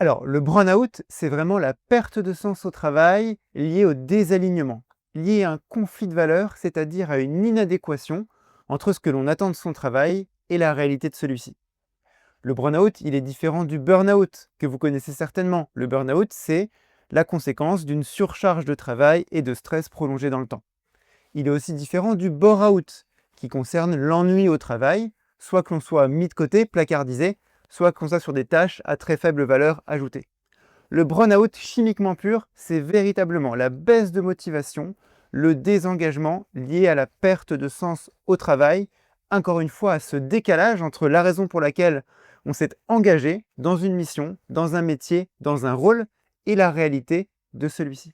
Alors, le burn-out, c'est vraiment la perte de sens au travail liée au désalignement, liée à un conflit de valeurs, c'est-à-dire à une inadéquation entre ce que l'on attend de son travail et la réalité de celui-ci. Le burn-out, il est différent du burn-out, que vous connaissez certainement. Le burn-out, c'est la conséquence d'une surcharge de travail et de stress prolongé dans le temps. Il est aussi différent du bore-out, qui concerne l'ennui au travail, soit que l'on soit mis de côté, placardisé, soit qu'on soit sur des tâches à très faible valeur ajoutée. Le burn-out chimiquement pur, c'est véritablement la baisse de motivation, le désengagement lié à la perte de sens au travail, encore une fois à ce décalage entre la raison pour laquelle on s'est engagé dans une mission, dans un métier, dans un rôle, et la réalité de celui-ci.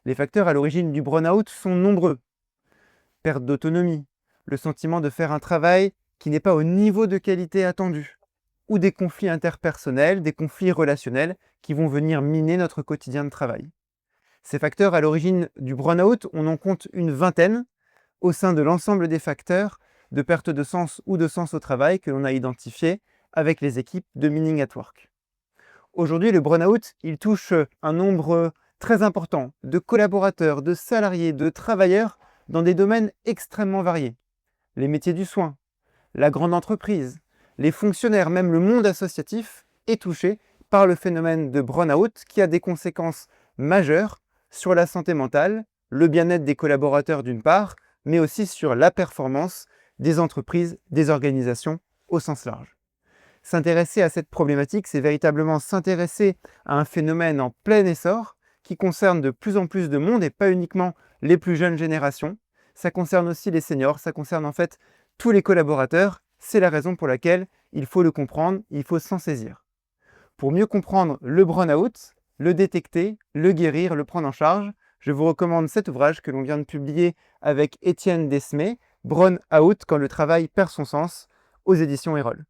Les facteurs à l'origine du burn-out sont nombreux. Perte d'autonomie, le sentiment de faire un travail qui n'est pas au niveau de qualité attendu, ou des conflits interpersonnels, des conflits relationnels qui vont venir miner notre quotidien de travail. Ces facteurs à l'origine du burn-out, on en compte une vingtaine au sein de l'ensemble des facteurs de perte de sens ou de sens au travail que l'on a identifiés avec les équipes de Meaning at Work. Aujourd'hui, le burn-out, il touche un nombre très important de collaborateurs, de salariés, de travailleurs dans des domaines extrêmement variés. Les métiers du soin, la grande entreprise, les fonctionnaires, même le monde associatif est touché par le phénomène de burn-out qui a des conséquences majeures sur la santé mentale, le bien-être des collaborateurs d'une part, mais aussi sur la performance des entreprises, des organisations au sens large. S'intéresser à cette problématique, c'est véritablement s'intéresser à un phénomène en plein essor qui concerne de plus en plus de monde et pas uniquement les plus jeunes générations. Ça concerne aussi les seniors, ça concerne en fait tous les collaborateurs. C'est la raison pour laquelle il faut le comprendre, il faut s'en saisir. Pour mieux comprendre le burn-out, le détecter, le guérir, le prendre en charge, je vous recommande cet ouvrage que l'on vient de publier avec Étienne Desmé, Burn-out quand le travail perd son sens, aux éditions Erol.